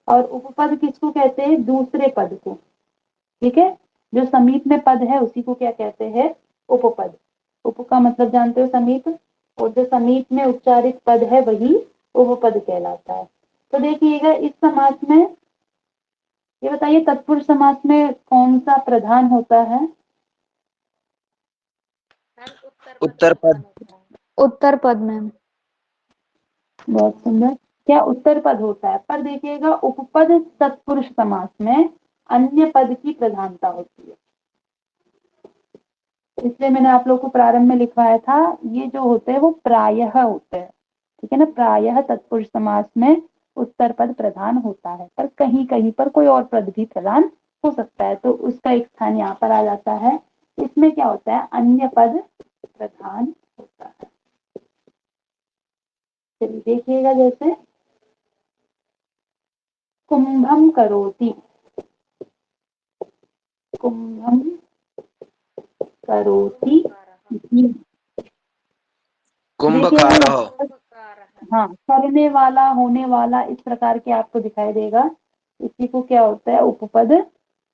और उपपद किसको कहते हैं, दूसरे पद को। ठीक है, जो समीप में पद है उसी को क्या कहते हैं, उपपद। उप का मतलब जानते हो, समीप, और जो समीप में उच्चारित पद है वही उपपद कहलाता है। तो देखिएगा, इस समास में ये बताइए, तत्पुरुष समास में कौन सा प्रधान होता है। मैम उत्तर पद। होता है। उत्तर पद मैम। बहुत सुंदर, क्या उत्तर पद होता है। पर देखिएगा, उपपद तत्पुरुष समास में अन्य पद की प्रधानता होती है। इसलिए मैंने आप लोग को प्रारंभ में लिखवाया था, ये जो होते हैं वो प्रायः होते हैं। ठीक है ना, प्रायः तत्पुरुष समास में उत्तर पद प्रधान होता है, पर कहीं कहीं पर कोई और पद भी प्रधान हो सकता है, तो उसका एक स्थान यहाँ पर आ जाता है। इसमें क्या होता है, अन्य पद प्रधान होता है। चलिए देखिएगा, जैसे कुंभम करोति, कुंभम करोति, कुंभकारः। हाँ, करने वाला, होने वाला, इस प्रकार के आपको दिखाई देगा। इसी को क्या होता है, उपपद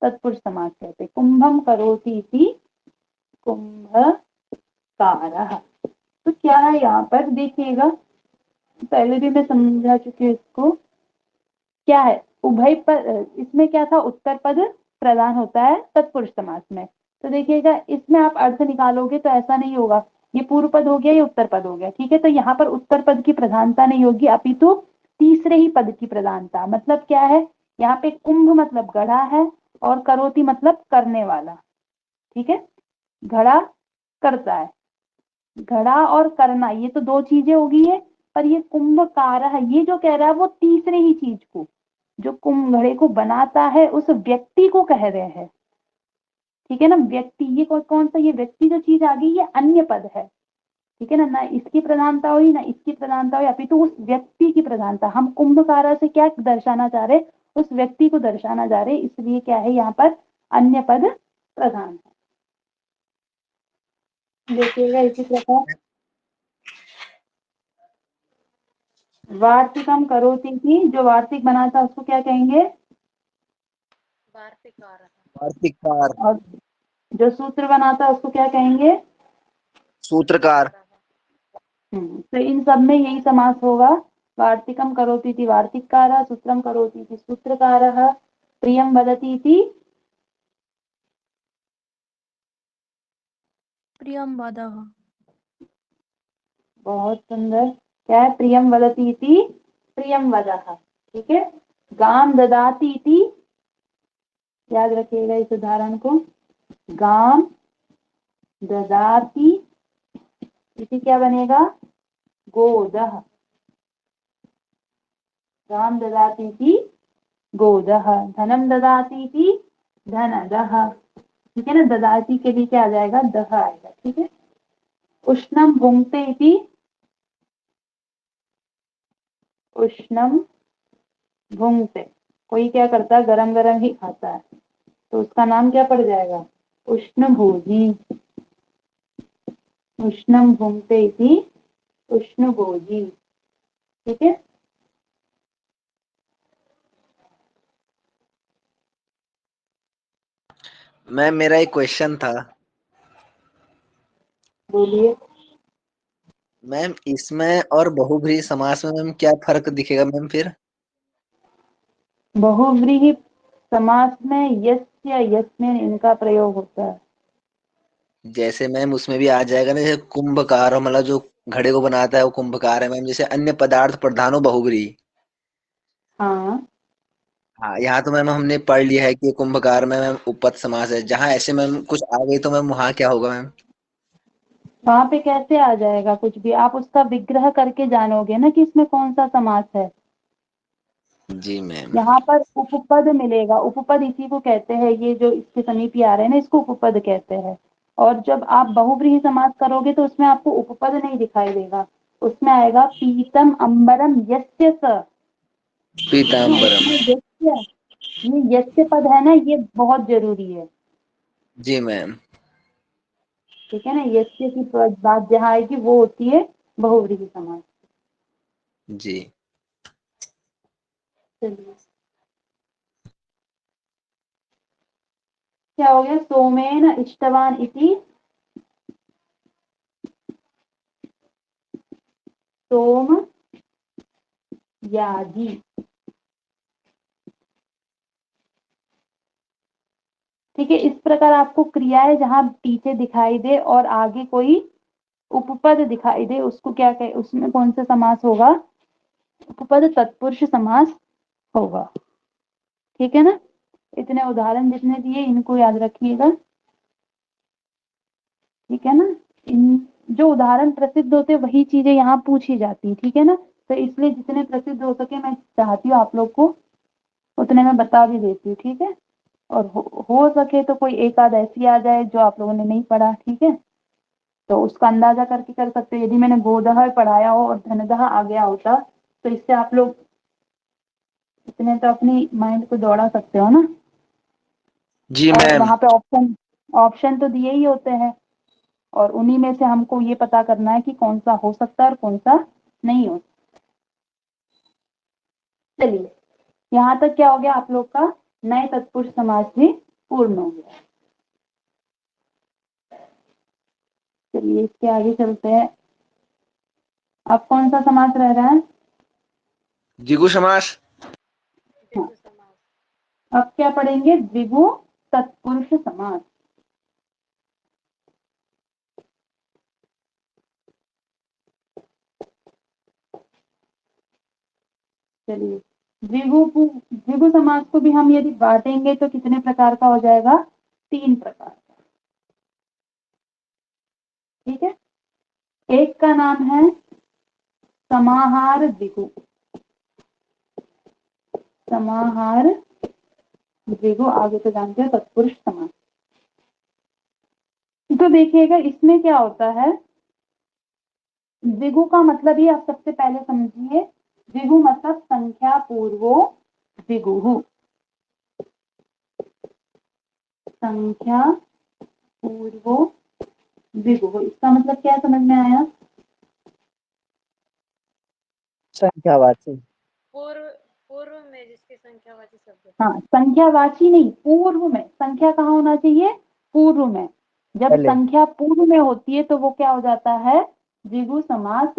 तत्पुरुष समास कहते हैं। कुंभम करोति इति कुंभकारः। तो क्या है यहाँ पर देखिएगा, पहले भी मैं समझा चुकी हूँ इसको। क्या है, उभय पद, इसमें क्या था, उत्तर पद प्रधान होता है तत्पुरुष समास में। तो देखिएगा, इसमें आप अर्थ निकालोगे तो ऐसा नहीं होगा, ये पूर्व पद हो गया, ये उत्तर पद हो गया। ठीक है, तो यहाँ पर उत्तर पद की प्रधानता नहीं होगी, अपितु तीसरे ही पद की प्रधानता। मतलब क्या है, यहाँ पे कुंभ मतलब गढ़ा है, और करोति मतलब करने वाला। ठीक है, घड़ा करता है। घड़ा और करना ये तो दो चीजें होगी है, पर ये कुंभकारः ये जो कह रहा है वो तीसरे ही चीज को, जो कुंभ घड़े को बनाता है उस व्यक्ति को कह रहे हैं। ठीक है ना, व्यक्ति ये कौन सा, ये व्यक्ति जो चीज आ गई ये अन्य पद है। ठीक है ना, ना इसकी प्रधानता हुई ना इसकी प्रधानता हुई, अपितु उस व्यक्ति की प्रधानता। हम कुंभकारा से क्या दर्शाना चाह रहे, उस व्यक्ति को दर्शाना चाह रहे, इसलिए क्या है यहाँ पर अन्य पद प्रधान है। देखिएगा इसी प्रकार वार्तिकम करोति थी, जो वार्तिक बनाता उसको क्या कहेंगे, वार्तिकार वार्तिककार, और जो सूत्र बनाता उसको क्या कहेंगे, सूत्रकार। तो इन सब में यही समास होगा। वार्तिकम करोति थी वार्तिककारः, सूत्रम करोति थी सूत्रकारः, प्रियम वदति थी प्रियम वदः। बहुत सुंदर, क्या है, प्रियम वदति इति प्रियम वदः। ठीक है, गाम ददाति इति, याद रखिएगा इस उदाहरण को, गाम ददाति इति क्या बनेगा, गोदः। गाम ददाति इति गोदः, धनम ददाति इति धनदः। ठीक है ना, ददाति के लिए क्या आ जाएगा, दह आएगा। ठीक है, उष्णम भुंक्ते इति, उष्णम भुंक्ते, कोई क्या करता है गरम गरम ही खाता है, तो उसका नाम क्या पड़ जाएगा, उष्ण भोजी। उष्णम भुंक्ते इति उष्ण भोजी। ठीक है, मैम मेरा एक क्वेश्चन था। बोलिए। मैम इसमें और बहुब्रीहि समास में मैम क्या फर्क दिखेगा मैम फिर? बहुव्रीहि समास में यस्य यस्मिन इनका प्रयोग होता है। जैसे मैम उसमें भी आ जाएगा ना, जैसे कुंभकार, मतलब जो घड़े को बनाता है वो कुंभकार है मैम, जैसे अन्य पदार्थ प्रधानो बहुब्रीहि। हाँ, हाँ, यहाँ तो मैम हमने पढ़ लिया है कि ये कुंभकार में मैम उपपद समास है। जहाँ ऐसे मैम कुछ आ गई तो मैम वहाँ क्या होगा मैम? वहां पे कैसे आ जाएगा कुछ भी, आप उसका विग्रह करके जानोगे ना कि इसमें कौन सा समास है। जी मैम। यहाँ पर उपपद मिलेगा, उपपद इसी को कहते हैं, ये जो इसके समीप ही आ रहे हैं ना इसको उपपद कहते हैं। और जब आप बहुव्रीहि समास करोगे तो उसमें आपको उपपद नहीं दिखाई देगा, उसमें आएगा पीतम अंबरम यस्य स। पीताम्बरम। उसमें यस्य, ये यस्य पद है ना ये बहुत जरूरी है। जी मैम। ठीक है ना, यस्य की बात जहाँ आएगी वो होती है बहुव्रीहि समास। जी। चलिए, क्या हो गया, सोमेन इष्टवान इति सोम याजी। ठीक है, इस प्रकार आपको क्रियाएं जहां पीछे दिखाई दे और आगे कोई उपपद दिखाई दे उसको क्या कहे, उसमें कौन सा समास होगा, उपपद तत्पुरुष समास होगा। ठीक है ना, इतने उदाहरण जितने दिए इनको याद रखिएगा। ठीक है ना, इन जो उदाहरण प्रसिद्ध होते वही चीजें यहाँ पूछी जाती। ठीक है ना, तो इसलिए जितने प्रसिद्ध हो सके मैं चाहती हूँ आप लोग को उतने मैं बता भी देती हूँ। ठीक है, और हो सके तो कोई एक आध ऐसी आ जाए जो आप लोगों ने नहीं पढ़ा। ठीक है, तो उसका अंदाजा करके कर सकते हो। यदि मैंने गोदह पढ़ाया हो और धनदह आ गया होता तो इससे आप लोग इतने तो अपनी माइंड को दौड़ा सकते हो ना। जी और मैम। वहां पे ऑप्शन ऑप्शन तो दिए ही होते हैं, और उन्हीं में से हमको ये पता करना है कि कौन सा हो सकता है और कौन सा नहीं हो। चलिए, यहाँ तक क्या हो गया आप लोग का, नए तत्पुरुष समास भी पूर्ण हो गया। चलिए इसके आगे चलते हैं। अब कौन सा समास रह रहा है, द्विगु समास। हाँ, द्विगु समास। अब क्या पढ़ेंगे, द्विगु तत्पुरुष समास। चलिए, द्विगु समास को भी हम यदि बांटेंगे तो कितने प्रकार का हो जाएगा, तीन प्रकार। ठीक है। एक का नाम है समाहार द्विगु। समाहार द्विगु, आगे तो जानते हैं तत्पुरुष समास। तो देखिएगा इसमें क्या होता है, द्विगु का मतलब ही आप सबसे पहले समझिए, द्विगु मतलब संख्या पूर्वो द्विगु, संख्या पूर्वो द्विगु। इसका मतलब क्या समझ में आया? संख्यावाची। पूर्व पूर्व में जिसकी संख्यावाची शब्द। हाँ, संख्यावाची नहीं, पूर्व में। संख्या कहाँ होना चाहिए? पूर्व में। जब पहले। संख्या पूर्व में होती है तो वो क्या हो जाता है? द्विगु समास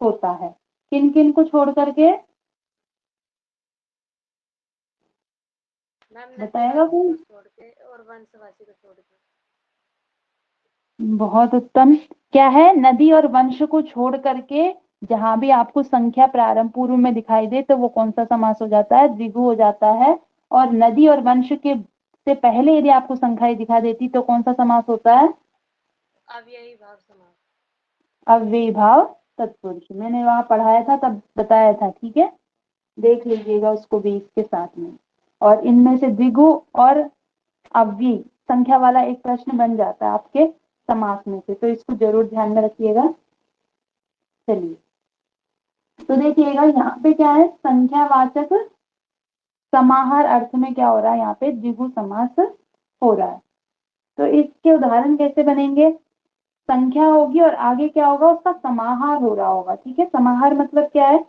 होता है। किन किन को छोड़ करके? मैम बताएगा नदीवासी कोई? को छोड़ के और वंशवासी को छोड़ के। बहुत उत्तम। क्या है? नदी और वंश को छोड़ करके जहां भी आपको संख्या प्रारंभ पूर्व में दिखाई दे तो वो कौन सा समास हो जाता है? द्विगु हो जाता है। और नदी और वंश के से पहले यदि आपको संख्या दिखा देती तो कौन सा समास होता है? अव्ययी भाव समास। अव्ययी भाव तत्पुरुष। मैंने वहां पढ़ाया था तब बताया था, ठीक है, देख लीजिएगा उसको भी इसके साथ में। और इनमें से द्विगु और अव्ययी संख्या वाला एक प्रश्न बन जाता है आपके समास में से, तो इसको जरूर ध्यान में रखिएगा। चलिए, तो देखिएगा यहाँ पे क्या है, संख्यावाचक समाहार अर्थ में क्या हो रहा है, यहाँ पे द्विगु समास हो रहा है। तो इसके उदाहरण कैसे बनेंगे? संख्या होगी और आगे क्या होगा, उसका समाहार हो रहा होगा। ठीक है, समाहार मतलब क्या है?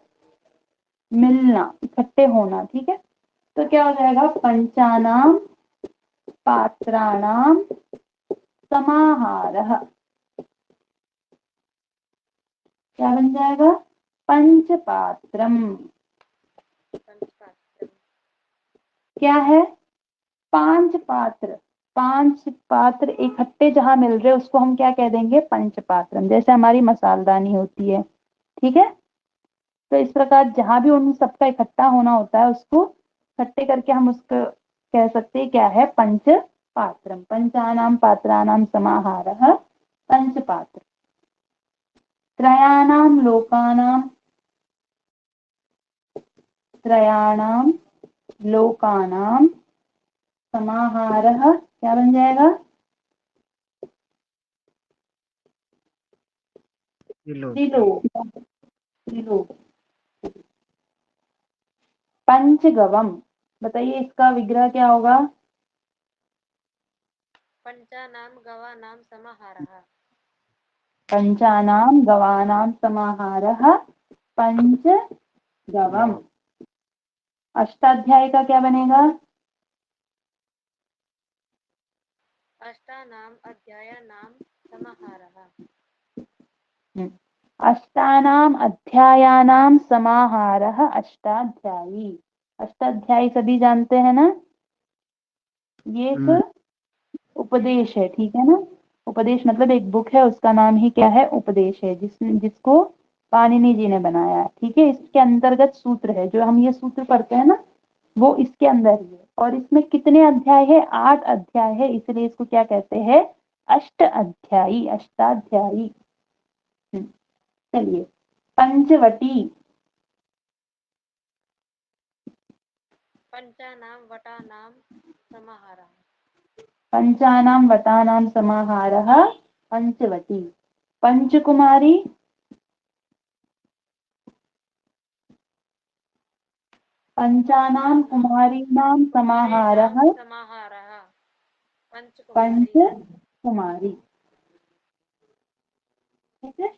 मिलना, इकट्ठे होना। ठीक है, तो क्या हो जाएगा? पंचानाम पात्राणाम समाहारः। क्या बन जाएगा? पंचपात्रम। पंचपात्रम। क्या है? पांच पात्र। पांच पात्र इकट्ठे जहां मिल रहे उसको हम क्या कह देंगे? पंचपात्रम। जैसे हमारी मसालदानी होती है, ठीक है, तो इस प्रकार जहां भी उन सबका इकट्ठा होना होता है उसको इकट्ठे करके हम उसको कह सकते हैं क्या है? पंच पात्रम। पंचानाम पात्राणाम समाहारः पंचपात्र। त्रयाणाम लोकानाम, त्रयाणाम लोकानाम समाहारः क्या बन जाएगा? त्रिलोक। त्रिलोक। पंचगवम, बताइए इसका विग्रह क्या होगा? पंचानाम गवानाम समाहारः। पंचानाम गवानाम समाहारः पंचगवम। अष्टाध्यायी का क्या बनेगा? अष्टानाम अध्यायानाम समाहारः। अष्टानाम अध्यायानाम समाहारः अष्टाध्यायी। अष्टाध्यायी सभी जानते हैं ना, ये एक उपदेश है। ठीक है ना, उपदेश मतलब एक बुक है, उसका नाम ही क्या है? उपदेश है, जिसको पाणिनि जी ने बनाया है। ठीक है, इसके अंतर्गत सूत्र है, जो हम ये सूत्र पढ़ते हैं ना वो इसके अंदर ही है। और इसमें कितने अध्याय है? 8 अध्याय है, इसलिए इसको क्या कहते हैं? अष्ट अध्यायी, अष्टाध्यायी। चलिए, पंचवटी। पंचानाम वटानाम समाहारः। पंचानाम वटानाम समाहारः पंचवटी। पंचकुमारी। पंचानाम कुमारीणाम समाहारः कुमारीणाम समाहारः पंचकुमारी। पंचकुमारी। ठीक है,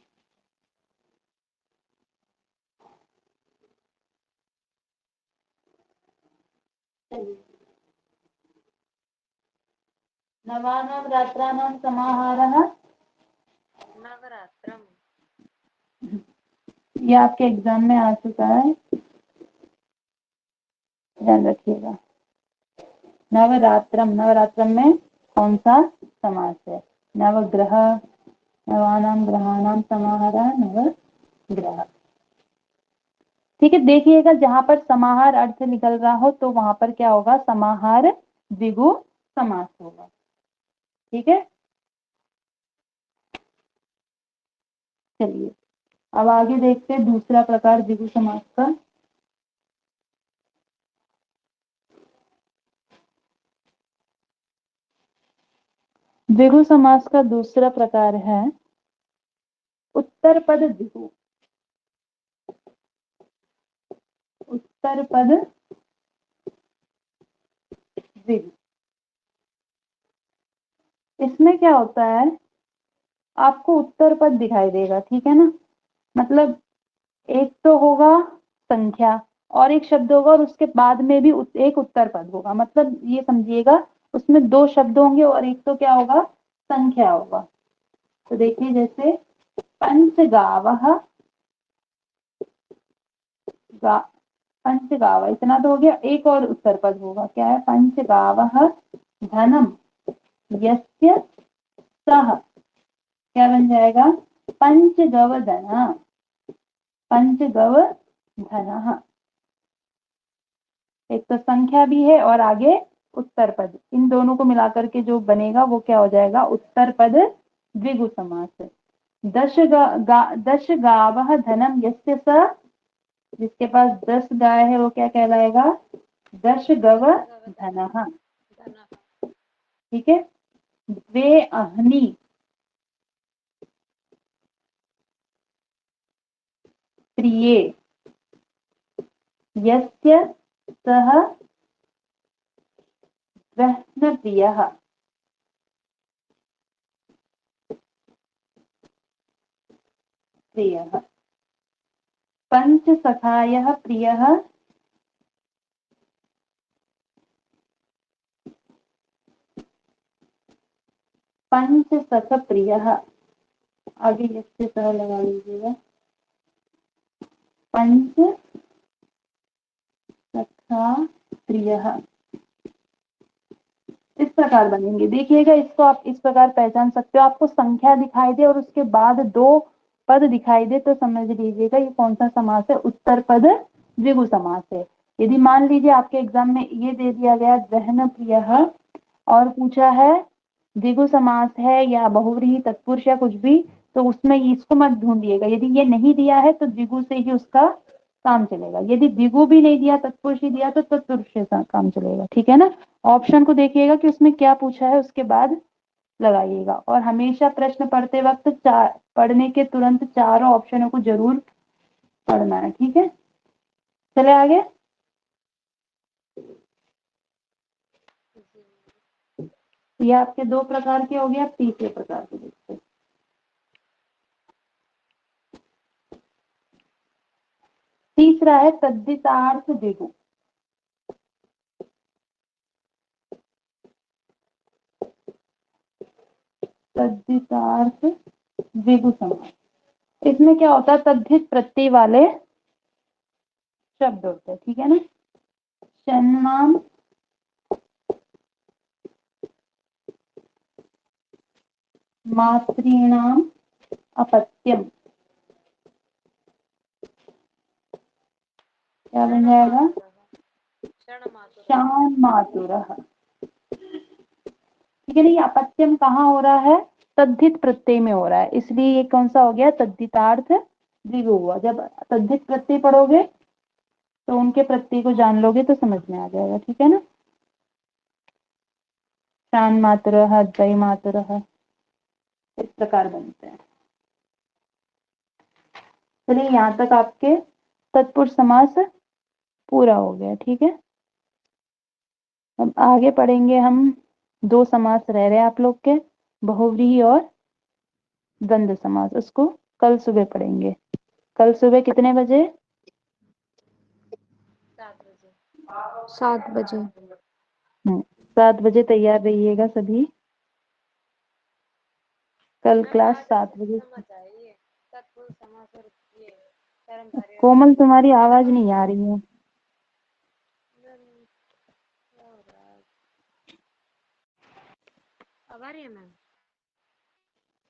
चलिए, नवानाम रात्राणाम समाहारः। नवरात्रम। ये आपके एग्जाम में आ चुका है, ध्यान रखिएगा। नवरात्रम, नवरात्रम में कौन सा समास है? नवग्रह, नवानाम ग्रहाणाम समाहारः नवग्रह। ठीक है, देखिएगा जहां पर समाहार अर्थ निकल रहा हो तो वहां पर क्या होगा? समाहार द्विगु समास होगा। ठीक है, चलिए अब आगे देखते हैं दूसरा प्रकार द्विगु समास का। द्विगु समास का दूसरा प्रकार है उत्तर पद द्विगु। उत्तर पद द्विगु, इसमें क्या होता है, आपको उत्तर पद दिखाई देगा, ठीक है ना, मतलब एक तो होगा संख्या और एक शब्द होगा और उसके बाद में भी एक उत्तर पद होगा, मतलब ये समझिएगा उसमें दो शब्द होंगे और एक तो क्या होगा, संख्या होगा। तो देखिए जैसे पंचगावः, पंचगाव इतना तो हो गया, एक और उत्तर पद होगा, क्या है, पंचगावः धनम यस्य सः, क्या बन जाएगा, पंचगव धन, पंचगव धन। एक तो संख्या भी है और आगे उत्तर पद, इन दोनों को मिलाकर के जो बनेगा वो क्या हो जाएगा, उत्तर पद द्विगु समास है। दश गावः धनम यस्य स, जिसके पास 10 गाय है वो क्या कहलाएगा, दश गव धनः, ठीक है। द्वे अह्नि प्रिये यस्य सः वह्नप्रियः, प्रियः। पंच सखायः प्रियः पंच सख प्रियः, आगे यस्य सह लगा लीजिएगा, पंच सखा प्रियः, इस प्रकार बनेंगे। देखिएगा इसको आप इस प्रकार पहचान सकते हो, आपको संख्या दिखाई दे और उसके बाद दो पद दिखाई दे तो समझ लीजिएगा ये कौन सा समास है, उत्तर पद द्विगु समास है। यदि मान लीजिए आपके एग्जाम में ये दे दिया गया वह्न प्रियः और पूछा है द्विगु समास है या बहुव्रीहि तत्पुरुष या कुछ भी, तो उसमें इसको मत ढूंढिएगा, यदि ये नहीं दिया है तो द्विगु से ही उसका काम चलेगा, यदि द्विगु भी नहीं दिया तत्पुरुष ही दिया तो तत्पुरुष से काम चलेगा, ठीक है ना। ऑप्शन को देखिएगा कि उसमें क्या पूछा है उसके बाद लगाइएगा, और हमेशा प्रश्न पढ़ते वक्त पढ़ने के तुरंत चारों ऑप्शनों को जरूर पढ़ना है, ठीक है। चले आगे, ये आपके दो प्रकार के हो गए, आप तीसरे प्रकार के देखते हैं। तीसरा है तद्धितार्थ द्विगु। तद्धितार्थ द्विगु समास, इसमें क्या होता है, तद्धित प्रत्यय वाले शब्द होते हैं, ठीक है ना। षण्माम मातॄणाम अपत्यम, क्या बन जाएगा, शान मातुरः, ठीक है ना। ये अपत्यम कहाँ हो रहा है, तद्धित प्रत्यय में हो रहा है, इसलिए ये कौन सा हो गया, तद्धितार्थ द्विगु हुआ। जब तद्धित प्रत्यय पढ़ोगे तो उनके प्रत्यय को जान लोगे तो समझ में आ जाएगा, ठीक है ना। शान मातुरः, द्वय मातुरः, इस प्रकार बनते हैं। चलिए यहाँ तक आपके तत्पुरुष समास पूरा हो गया, ठीक है। अब आगे पढ़ेंगे हम, दो समास रह रहे हैं आप लोग के, बहुव्रीहि और द्वंद्व समास, उसको कल सुबह पढ़ेंगे। कल सुबह कितने बजे, 7 बजे। 7 बजे तैयार रहिएगा सभी, कल क्लास 7 बजे। समझ आई है तत्पुरुष समास और ये कर्मधारय और कोमल क्रियापद। तुम्हारी आवाज नहीं आ रही है। क्या हो रहा है, अब आ रही है मैम।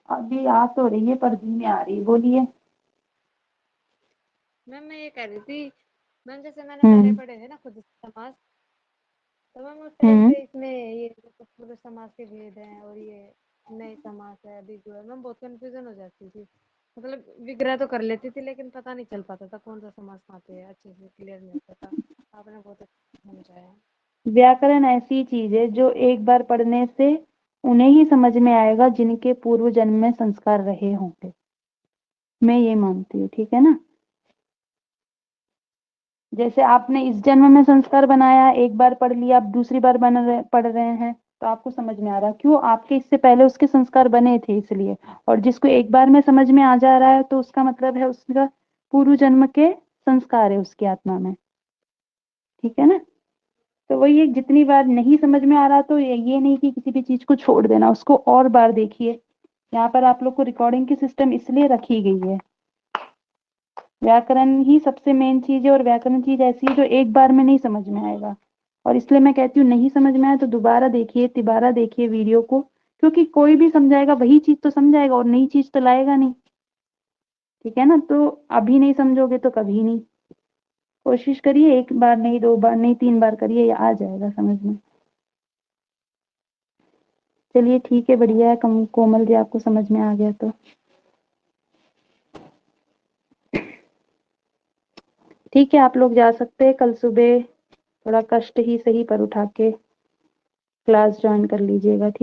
अभी आ तो रही है पर धीमी आ रही है, बोलिए। मैम मैं ये कह रही थी, मैम जैसे मैंने पहले पढ़े थे ना खुद समास, तो मैम उस टाइम पे इसमें ये पूरे समास के भेद हैं और ये नए समास है, द्विगु है, मैम बहुत कंफ्यूजन हो जाती थी। मतलब विग्रह तो कर लेती थी लेकिन पता नहीं चल पाता था कौन सा समास कहाँ पे है, अच्छे से क्लियर नहीं होता था। आपने बहुत अच्छा समझाया। व्याकरण ऐसी चीज है जो एक बार पढ़ने से उन्हें ही समझ में आएगा जिनके पूर्व जन्म में संस्कार रहे होंगे, मैं ये मानती हूँ, ठीक है ना। जैसे आपने इस जन्म में संस्कार बनाया, एक बार पढ़ लिया, अब दूसरी बार पढ़ रहे हैं तो आपको समझ में आ रहा, क्यों, आपके इससे पहले उसके संस्कार बने थे इसलिए। और जिसको एक बार में समझ में आ जा रहा है तो उसका मतलब है उसका पूर्व जन्म के संस्कार है उसकी आत्मा में, ठीक है ना। तो वही एक, जितनी बार नहीं समझ में आ रहा तो ये नहीं कि किसी भी चीज को छोड़ देना, उसको और बार देखिए। यहाँ पर आप लोग को रिकॉर्डिंग की सिस्टम इसलिए रखी गई है, व्याकरण ही सबसे मेन चीज है, और व्याकरण चीज ऐसी है जो एक बार में नहीं समझ में आएगा। और इसलिए मैं कहती हूँ नहीं समझ में आए तो दोबारा देखिए, तिबारा देखिए वीडियो को, क्योंकि कोई भी समझाएगा वही चीज तो समझाएगा और नई चीज तो लाएगा नहीं, ठीक है ना। तो अभी नहीं समझोगे तो कभी नहीं। कोशिश करिए, एक बार नहीं, दो बार नहीं, 3 बार करिए, ये आ जाएगा समझ में। चलिए ठीक है, बढ़िया है कोमल जी, आपको समझ में आ गया तो ठीक है, आप लोग जा सकते हैं। कल सुबह थोड़ा कष्ट ही सही पर उठा के क्लास ज्वाइन कर लीजिएगा, ठीक।